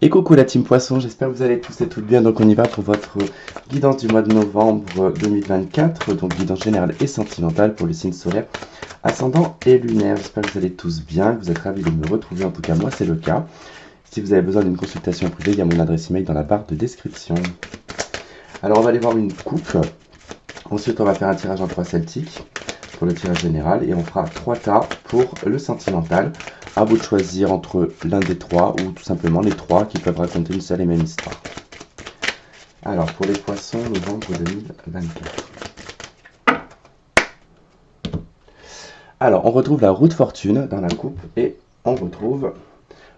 Et coucou la team Poisson, j'espère que vous allez tous et toutes bien. Donc on y va pour votre guidance du mois de novembre 2024, donc guidance générale et sentimentale pour le signe solaire, ascendant et lunaire. J'espère que vous allez tous bien, que vous êtes ravis de me retrouver, en tout cas moi c'est le cas. Si vous avez besoin d'une consultation privée, il y a mon adresse email dans la barre de description. Alors on va aller voir une coupe, ensuite on va faire un tirage en 3 celtiques pour le tirage général et on fera 3 tas pour le sentimental. À vous de choisir entre l'un des trois ou tout simplement les trois qui peuvent raconter une seule et même histoire. Alors pour les poissons, novembre 2024. Alors on retrouve la roue de fortune dans la coupe et on retrouve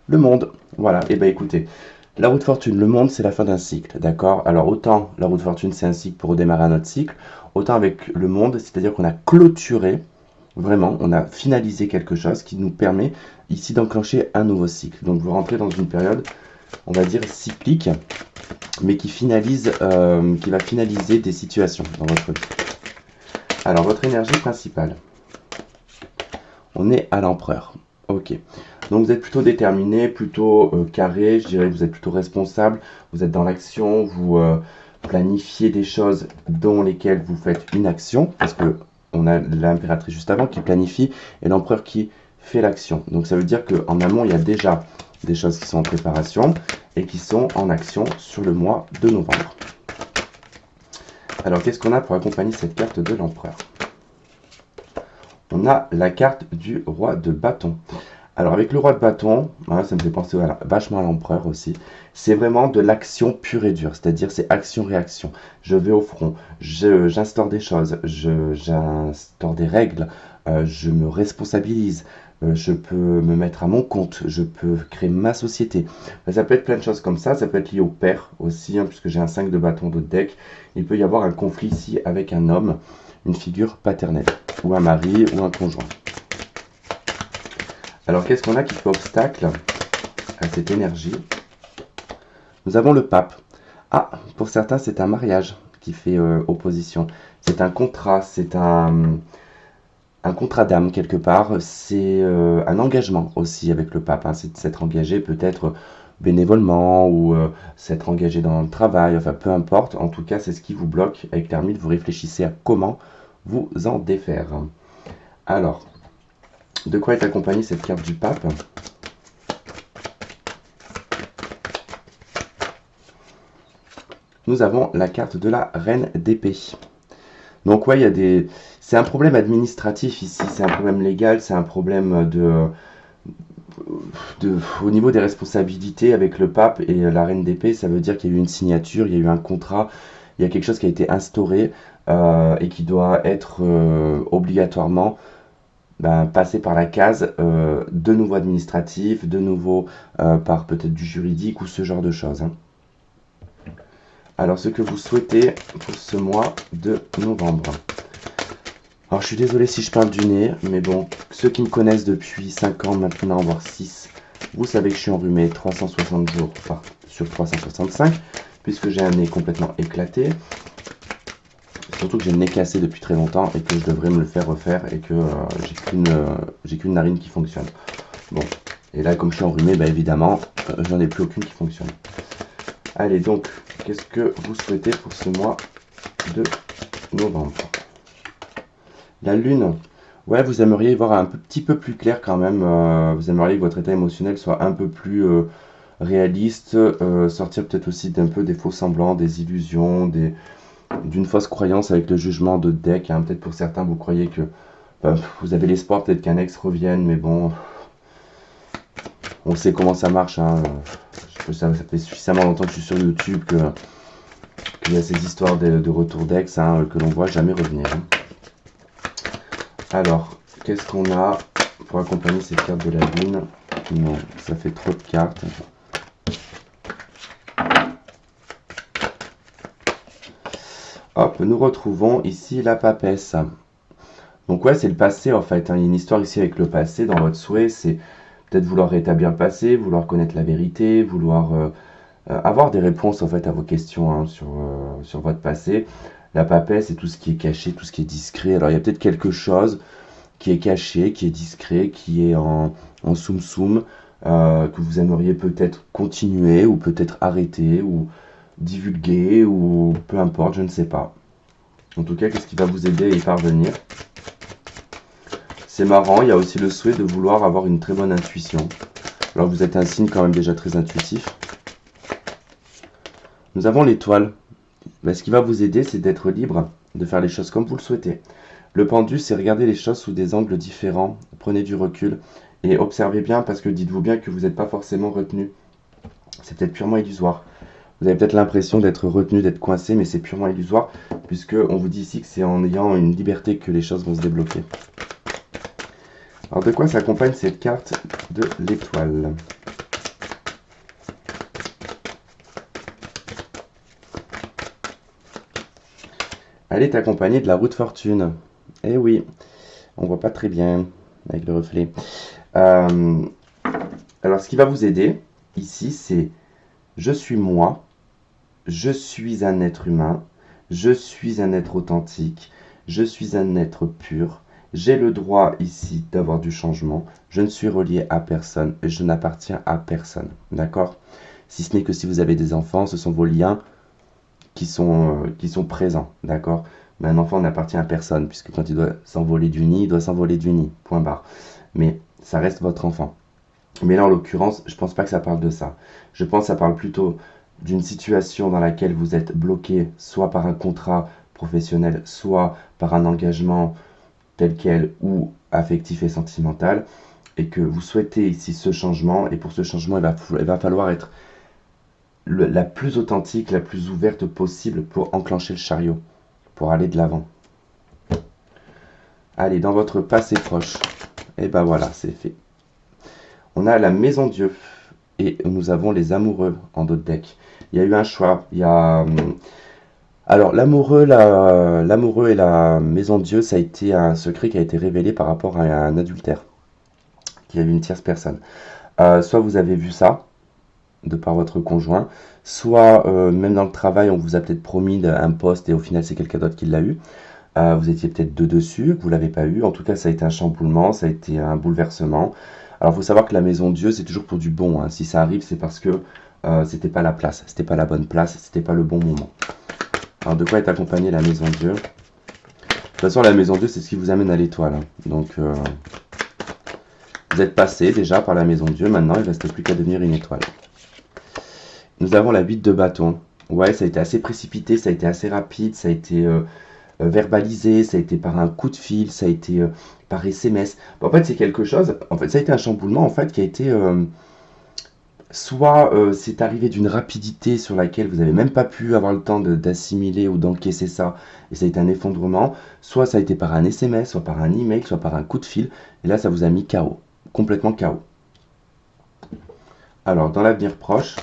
le monde. Voilà, et ben écoutez, la roue de fortune, le monde c'est la fin d'un cycle, d'accord? Alors autant la roue de fortune c'est un cycle pour redémarrer un autre cycle, autant avec le monde, c'est-à-dire qu'on a clôturé. Vraiment, on a finalisé quelque chose qui nous permet ici d'enclencher un nouveau cycle. Donc vous rentrez dans une période, on va dire cyclique, mais qui va finaliser des situations dans votre vie. Alors votre énergie principale, on est à l'empereur. Ok. Donc vous êtes plutôt déterminé, plutôt carré, je dirais que vous êtes plutôt responsable, vous êtes dans l'action, vous planifiez des choses dans lesquelles vous faites une action, parce que on a l'impératrice juste avant qui planifie et l'empereur qui fait l'action. Donc ça veut dire qu'en amont, il y a déjà des choses qui sont en préparation et qui sont en action sur le mois de novembre. Alors qu'est-ce qu'on a pour accompagner cette carte de l'empereur? On a la carte du roi de bâton. Alors avec le roi de bâton, voilà, ça me fait penser vachement à l'empereur aussi. C'est vraiment de l'action pure et dure, c'est-à-dire c'est action-réaction. Je vais au front, j'instaure des choses, j'instaure des règles, je me responsabilise, je peux me mettre à mon compte, je peux créer ma société. Ça peut être plein de choses comme ça peut être lié au père aussi, puisque j'ai un 5 de bâton de deck. Il peut y avoir un conflit ici avec un homme, une figure paternelle, ou un mari, ou un conjoint. Alors, qu'est-ce qu'on a qui fait obstacle à cette énergie? Nous avons le pape. Ah, pour certains, c'est un mariage qui fait opposition. C'est un contrat, c'est un contrat d'âme quelque part. C'est un engagement aussi avec le pape. C'est de s'être engagé peut-être bénévolement ou s'être engagé dans le travail. Enfin, peu importe. En tout cas, c'est ce qui vous bloque. Avec l'ermite, vous réfléchissez à comment vous en défaire. Alors, de quoi est accompagnée cette carte du pape? Nous avons la carte de la reine d'épée. Donc ouais, c'est un problème administratif ici, c'est un problème légal, c'est un problème au niveau des responsabilités avec le pape et la reine d'épée. Ça veut dire qu'il y a eu une signature, il y a eu un contrat, il y a quelque chose qui a été instauré et qui doit être obligatoirement passer par la case de nouveau administratif, de nouveau par peut-être du juridique ou ce genre de choses. Alors ce que vous souhaitez pour ce mois de novembre. Alors je suis désolé si je parle du nez, mais bon, ceux qui me connaissent depuis 5 ans maintenant, voire 6, vous savez que je suis enrhumé 360 jours sur 365, puisque j'ai un nez complètement éclaté. Surtout que j'ai le nez cassé depuis très longtemps et que je devrais me le faire refaire et que j'ai qu'une narine qui fonctionne. Bon, et là comme je suis enrhumé, évidemment, j'en ai plus aucune qui fonctionne. Allez, donc, qu'est-ce que vous souhaitez pour ce mois de novembre? La lune, ouais, vous aimeriez y voir un petit peu plus clair quand même. Vous aimeriez que votre état émotionnel soit un peu plus réaliste, sortir peut-être aussi d'un peu des faux semblants, des illusions, d'une fausse croyance avec le jugement de deck. Peut-être pour certains, vous croyez que vous avez l'espoir peut-être qu'un ex revienne, mais bon, on sait comment ça marche. Ça fait suffisamment longtemps que je suis sur YouTube qu'il y a ces histoires de retour d'ex que l'on voit jamais revenir. Alors, qu'est-ce qu'on a pour accompagner cette carte de la lune? Non, ça fait trop de cartes. Hop, nous retrouvons ici la papesse. Donc ouais, c'est le passé en fait. Il y a une histoire ici avec le passé dans votre souhait. C'est peut-être vouloir rétablir le passé, vouloir connaître la vérité, vouloir avoir des réponses en fait à vos questions sur votre passé. La papesse, c'est tout ce qui est caché, tout ce qui est discret. Alors il y a peut-être quelque chose qui est caché, qui est discret, qui est en soum-soum, que vous aimeriez peut-être continuer ou peut-être arrêter ou divulguer ou peu importe, je ne sais pas. En tout cas, qu'est-ce qui va vous aider à y parvenir? C'est marrant, il y a aussi le souhait de vouloir avoir une très bonne intuition. Alors vous êtes un signe quand même déjà très intuitif. Nous avons l'étoile. Ce qui va vous aider, c'est d'être libre, de faire les choses comme vous le souhaitez. Le pendu, c'est regarder les choses sous des angles différents. Prenez du recul et observez bien parce que dites-vous bien que vous n'êtes pas forcément retenu. C'est peut-être purement illusoire. Vous avez peut-être l'impression d'être retenu, d'être coincé, mais c'est purement illusoire puisque on vous dit ici que c'est en ayant une liberté que les choses vont se débloquer. Alors de quoi s'accompagne cette carte de l'étoile? Elle est accompagnée de la roue de fortune. Eh oui, on voit pas très bien avec le reflet. Alors ce qui va vous aider ici, c'est je suis moi, je suis un être humain, je suis un être authentique, je suis un être pur, j'ai le droit ici d'avoir du changement, je ne suis relié à personne et je n'appartiens à personne. D'accord? Si ce n'est que si vous avez des enfants, ce sont vos liens qui sont présents. D'accord? Mais un enfant n'appartient à personne, puisque quand il doit s'envoler du nid, il doit s'envoler du nid. Point barre. Mais ça reste votre enfant. Mais là, en l'occurrence, je ne pense pas que ça parle de ça. Je pense que ça parle plutôt d'une situation dans laquelle vous êtes bloqué, soit par un contrat professionnel, soit par un engagement tel quel ou affectif et sentimental, et que vous souhaitez ici ce changement, et pour ce changement, il va falloir être la plus authentique, la plus ouverte possible pour enclencher le chariot, pour aller de l'avant. Allez, dans votre passé proche, et ben voilà, c'est fait. On a la maison Dieu et nous avons les amoureux en d'autres decks. Il y a eu un choix. Il y a alors l'amoureux et la maison Dieu, ça a été un secret qui a été révélé par rapport à un adultère, qui a eu une tierce personne. Soit vous avez vu ça de par votre conjoint, soit même dans le travail, on vous a peut-être promis un poste et au final c'est quelqu'un d'autre qui l'a eu. Vous étiez peut-être deux dessus, vous l'avez pas eu. En tout cas, ça a été un chamboulement, ça a été un bouleversement. Alors, il faut savoir que la maison Dieu, c'est toujours pour du bon. Hein. Si ça arrive, c'est parce que c'était pas la place, c'était pas la bonne place, c'était pas le bon moment. Alors, de quoi est accompagnée la maison Dieu? De toute façon, la maison Dieu, c'est ce qui vous amène à l'étoile. Hein. Donc, vous êtes passé déjà par la maison Dieu. Maintenant, il ne reste plus qu'à devenir une étoile. Nous avons la 8 de bâton. Ouais, ça a été assez précipité, ça a été assez rapide, ça a été verbalisé, ça a été par un coup de fil, ça a été par SMS. En fait, c'est quelque chose, en fait, ça a été un chamboulement en fait qui a été soit c'est arrivé d'une rapidité sur laquelle vous n'avez même pas pu avoir le temps d'assimiler ou d'encaisser ça, et ça a été un effondrement, soit ça a été par un SMS, soit par un email, soit par un coup de fil, et là ça vous a mis KO, complètement KO. Alors, dans l'avenir proche,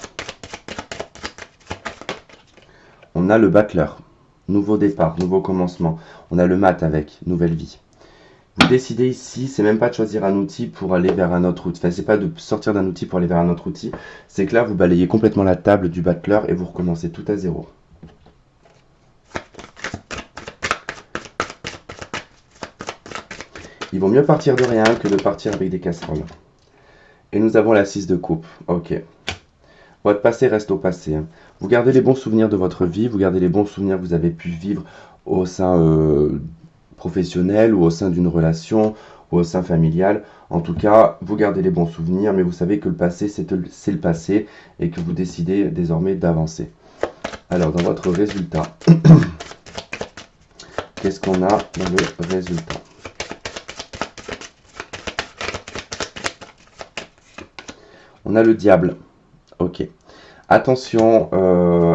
on a le battleur. Nouveau départ, nouveau commencement. On a le mat avec, nouvelle vie. Vous décidez ici, c'est même pas de choisir un outil pour aller vers un autre outil. Enfin, c'est pas de sortir d'un outil pour aller vers un autre outil. C'est que là, vous balayez complètement la table du battleur et vous recommencez tout à zéro. Il vaut mieux partir de rien que de partir avec des casseroles. Et nous avons la 6 de coupe. Ok. Votre passé reste au passé. Hein. Vous gardez les bons souvenirs de votre vie, vous gardez les bons souvenirs que vous avez pu vivre au sein professionnel ou au sein d'une relation ou au sein familial. En tout cas, vous gardez les bons souvenirs, mais vous savez que le passé, c'est le passé et que vous décidez désormais d'avancer. Alors, dans votre résultat, qu'est-ce qu'on a dans le résultat? On a le diable. Ok. Attention,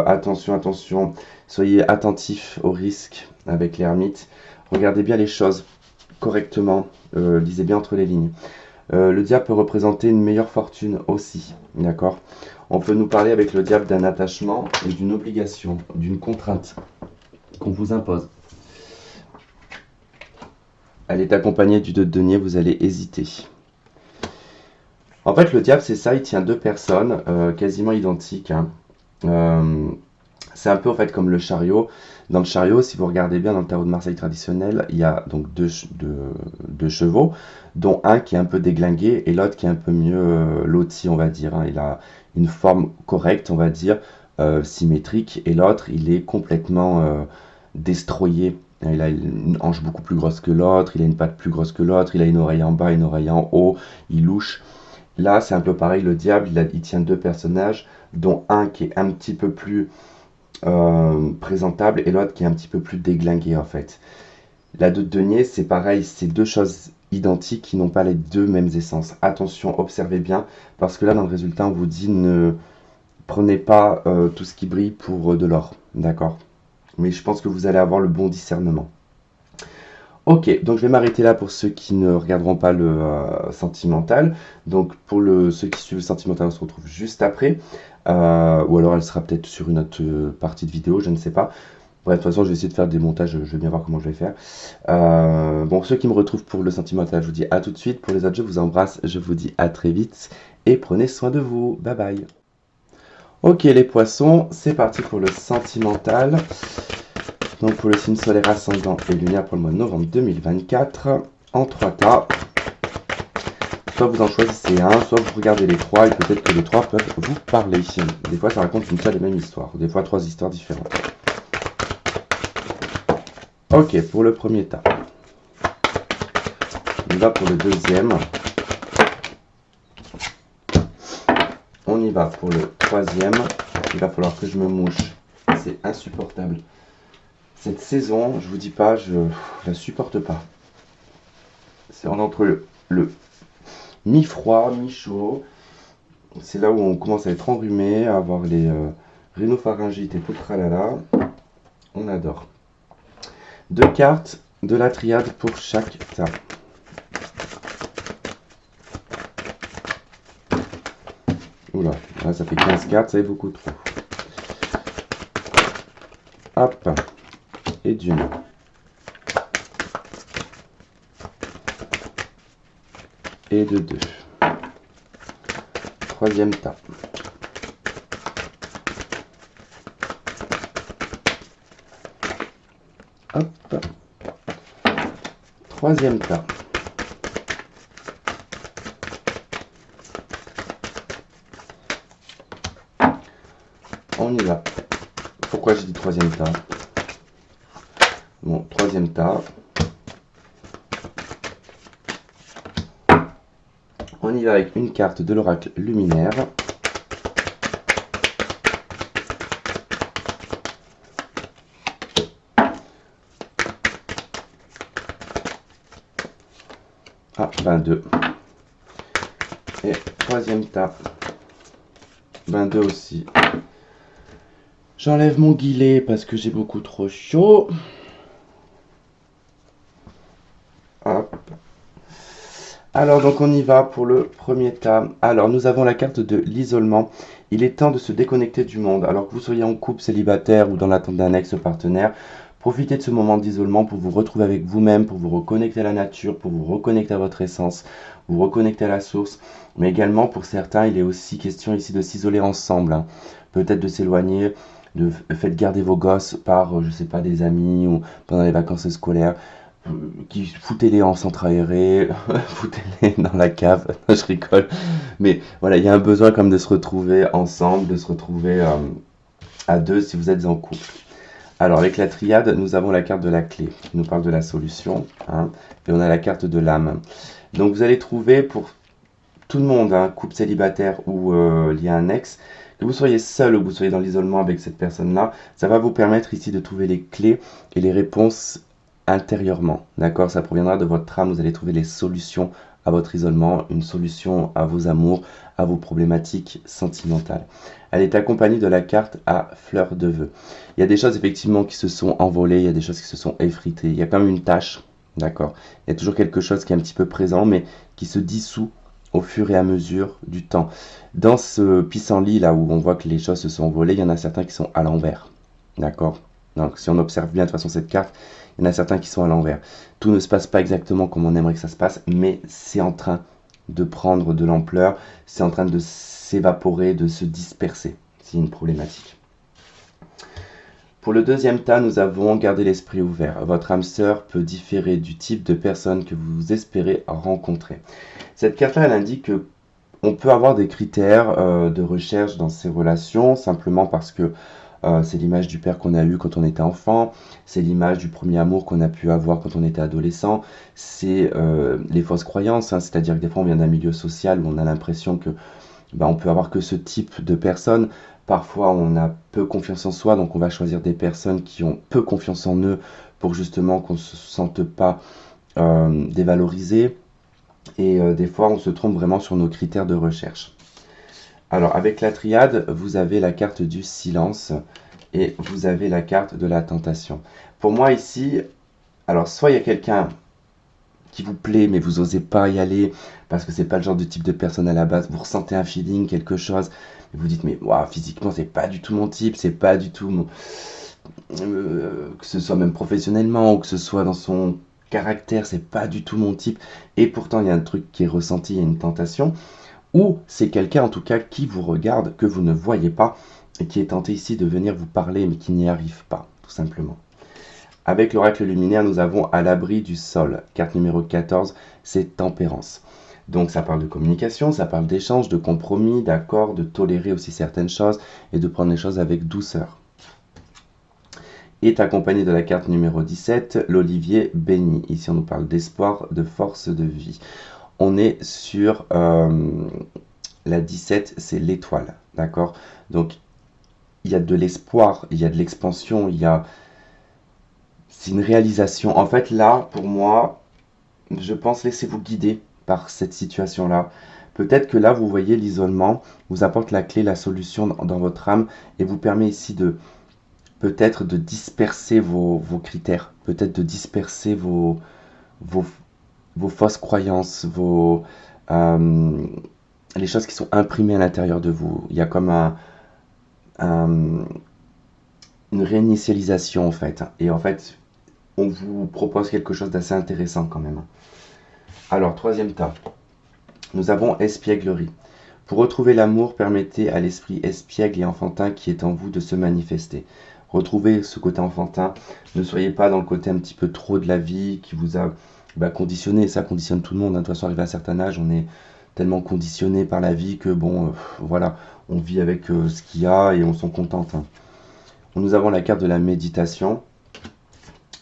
attention. Soyez attentifs aux risques avec l'ermite. Regardez bien les choses correctement. Lisez bien entre les lignes. Le diable peut représenter une meilleure fortune aussi. D'accord? On peut nous parler avec le diable d'un attachement et d'une obligation, d'une contrainte qu'on vous impose. Elle est accompagnée du 2 de denier, vous allez hésiter. En fait, le diable, c'est ça, il tient deux personnes quasiment identiques. Hein. C'est un peu en fait comme le chariot. Dans le chariot, si vous regardez bien dans le tarot de Marseille traditionnel, il y a donc deux chevaux, dont un qui est un peu déglingué et l'autre qui est un peu mieux loti, on va dire, hein. Il a une forme correcte, on va dire, symétrique, et l'autre, il est complètement destroyé. Il a une hanche beaucoup plus grosse que l'autre, il a une patte plus grosse que l'autre, il a une oreille en bas, une oreille en haut, il louche. Là, c'est un peu pareil, le diable, il tient deux personnages, dont un qui est un petit peu plus présentable et l'autre qui est un petit peu plus déglingué en fait. La de denier, c'est pareil, c'est deux choses identiques qui n'ont pas les deux mêmes essences. Attention, observez bien, parce que là dans le résultat on vous dit ne prenez pas tout ce qui brille pour de l'or, d'accord? Mais je pense que vous allez avoir le bon discernement. Ok, donc je vais m'arrêter là pour ceux qui ne regarderont pas le sentimental. Donc pour ceux qui suivent le sentimental, on se retrouve juste après. Ou alors elle sera peut-être sur une autre partie de vidéo, je ne sais pas. Bref, de toute façon, je vais essayer de faire des montages, je vais bien voir comment je vais faire. Bon, ceux qui me retrouvent pour le sentimental, je vous dis à tout de suite. Pour les autres, je vous embrasse, je vous dis à très vite. Et prenez soin de vous. Bye bye. Ok les poissons, c'est parti pour le sentimental. Donc pour le signe solaire ascendant et lunaire pour le mois de novembre 2024, en 3 tas. Soit vous en choisissez un, soit vous regardez les trois et peut-être que les trois peuvent vous parler. Des fois ça raconte une seule et même histoire, des fois 3 histoires différentes. Ok, pour le premier tas. On y va pour le deuxième. On y va pour le troisième. Il va falloir que je me mouche. C'est insupportable. Cette saison, je vous dis pas, je la supporte pas. C'est entre le mi-froid, mi-chaud. C'est là où on commence à être enrhumé, à avoir les rhinopharyngites et tout le tralala. On adore. 2 cartes de la triade pour chaque tas. Oula, là ça fait 15 cartes, ça est beaucoup trop. Hop, et d'une. Et de 2. Troisième tas. Hop. Troisième tas. On y va. Pourquoi j'ai dit troisième tas? Bon, troisième tas. On y va avec une carte de l'oracle luminaire. Ah, 22. Et troisième tas. 22 aussi. J'enlève mon gilet parce que j'ai beaucoup trop chaud. Hop. Alors donc on y va pour le premier tas. Alors nous avons la carte de l'isolement. Il est temps de se déconnecter du monde. Alors que vous soyez en couple, célibataire ou dans l'attente d'un ex-partenaire, profitez de ce moment d'isolement pour vous retrouver avec vous-même, pour vous reconnecter à la nature, pour vous reconnecter à votre essence, vous reconnecter à la source. Mais également pour certains, il est aussi question ici de s'isoler ensemble, hein. Peut-être de s'éloigner, faites garder vos gosses par, je sais pas, des amis ou pendant les vacances scolaires. Qui foutez-les en centre aéré, foutez-les dans la cave, je rigole. Mais voilà, il y a un besoin comme de se retrouver ensemble, de se retrouver à deux si vous êtes en couple. Alors avec la triade, nous avons la carte de la clé, qui nous parle de la solution, hein, et on a la carte de l'âme. Donc vous allez trouver pour tout le monde, hein, couple célibataire ou lié à un ex, que vous soyez seul ou que vous soyez dans l'isolement avec cette personne-là, ça va vous permettre ici de trouver les clés et les réponses intérieurement, d'accord? Ça proviendra de votre âme, vous allez trouver les solutions à votre isolement, une solution à vos amours, à vos problématiques sentimentales. Elle est accompagnée de la carte à fleur de vœux. Il y a des choses effectivement qui se sont envolées, il y a des choses qui se sont effritées, il y a quand même une tâche, d'accord? Il y a toujours quelque chose qui est un petit peu présent, mais qui se dissout au fur et à mesure du temps. Dans ce pissenlit là où on voit que les choses se sont envolées, il y en a certains qui sont à l'envers, d'accord? Donc si on observe bien de toute façon cette carte, il y en a certains qui sont à l'envers. Tout ne se passe pas exactement comme on aimerait que ça se passe, mais c'est en train de prendre de l'ampleur, c'est en train de s'évaporer, de se disperser. C'est une problématique. Pour le deuxième tas, nous avons gardé l'esprit ouvert. Votre âme sœur peut différer du type de personne que vous espérez rencontrer. Cette carte-là, elle indique que on peut avoir des critères de recherche dans ces relations, simplement parce que c'est l'image du père qu'on a eu quand on était enfant, c'est l'image du premier amour qu'on a pu avoir quand on était adolescent, c'est les fausses croyances, hein, c'est-à-dire que des fois on vient d'un milieu social où on a l'impression que on peut avoir que ce type de personnes. Parfois on a peu confiance en soi, donc on va choisir des personnes qui ont peu confiance en eux pour justement qu'on ne se sente pas dévalorisé. Et des fois on se trompe vraiment sur nos critères de recherche. Alors avec la triade, vous avez la carte du silence et vous avez la carte de la tentation. Pour moi ici, alors soit il y a quelqu'un qui vous plaît mais vous osez pas y aller parce que c'est pas le genre de type de personne à la base, vous ressentez un feeling, quelque chose, et vous dites mais wow, physiquement c'est pas du tout mon type, c'est pas du tout mon... que ce soit même professionnellement ou que ce soit dans son caractère, c'est pas du tout mon type, et pourtant il y a un truc qui est ressenti, il y a une tentation, ou c'est quelqu'un en tout cas qui vous regarde, que vous ne voyez pas, et qui est tenté ici de venir vous parler, mais qui n'y arrive pas, tout simplement. Avec l'oracle luminaire, nous avons à l'abri du sol. Carte numéro 14, c'est tempérance. Donc ça parle de communication, ça parle d'échange, de compromis, d'accord, de tolérer aussi certaines choses, et de prendre les choses avec douceur. Est accompagné de la carte numéro 17, l'olivier béni. Ici, on nous parle d'espoir, de force de vie. On est sur la 17, c'est l'étoile, d'accord? Donc, il y a de l'espoir, il y a de l'expansion, c'est une réalisation. En fait, là, pour moi, je pense laissez-vous guider par cette situation-là. Peut-être que là, vous voyez, l'isolement vous apporte la clé, la solution dans votre âme et vous permet ici peut-être de disperser vos critères, peut-être de disperser vos fausses croyances, les choses qui sont imprimées à l'intérieur de vous. Il y a comme une réinitialisation en fait. Et en fait, on vous propose quelque chose d'assez intéressant quand même. Alors, troisième tas, nous avons espièglerie. Pour retrouver l'amour, permettez à l'esprit espiègle et enfantin qui est en vous de se manifester. Retrouvez ce côté enfantin. Ne soyez pas dans le côté un petit peu trop de la vie qui vous a conditionné. Ça conditionne tout le monde. De toute façon, arrivé à un certain âge, on est tellement conditionné par la vie que voilà, on vit avec ce qu'il y a et on s'en contente. Nous avons la carte de la méditation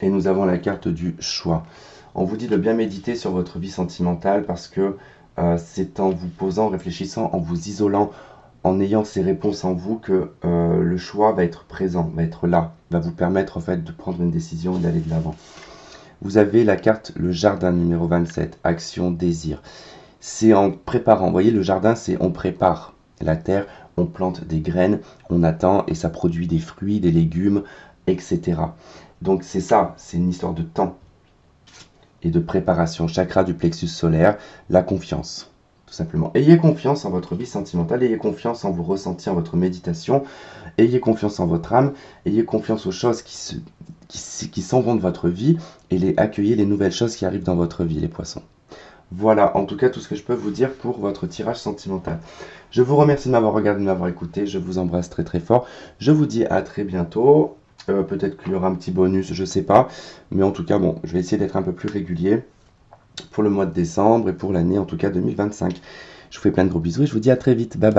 et nous avons la carte du choix. On vous dit de bien méditer sur votre vie sentimentale parce que c'est en vous posant, en réfléchissant, en vous isolant, en ayant ces réponses en vous que le choix va être présent, va être là, va vous permettre en fait de prendre une décision et d'aller de l'avant. Vous avez la carte le jardin numéro 27, action, désir. C'est en préparant, vous voyez le jardin c'est on prépare la terre, on plante des graines, on attend et ça produit des fruits, des légumes, etc. Donc c'est ça, c'est une histoire de temps et de préparation. Chakra du plexus solaire, la confiance. Tout simplement. Ayez confiance en votre vie sentimentale, ayez confiance en vos ressentis, en votre méditation, ayez confiance en votre âme, ayez confiance aux choses qui s'en vont de votre vie et accueillez les nouvelles choses qui arrivent dans votre vie, les poissons. Voilà, en tout cas, tout ce que je peux vous dire pour votre tirage sentimental. Je vous remercie de m'avoir regardé, de m'avoir écouté, je vous embrasse très très fort. Je vous dis à très bientôt. Peut-être qu'il y aura un petit bonus, je sais pas. Mais en tout cas, bon, je vais essayer d'être un peu plus régulier pour le mois de décembre et pour l'année en tout cas 2025. Je vous fais plein de gros bisous et je vous dis à très vite. Bye bye.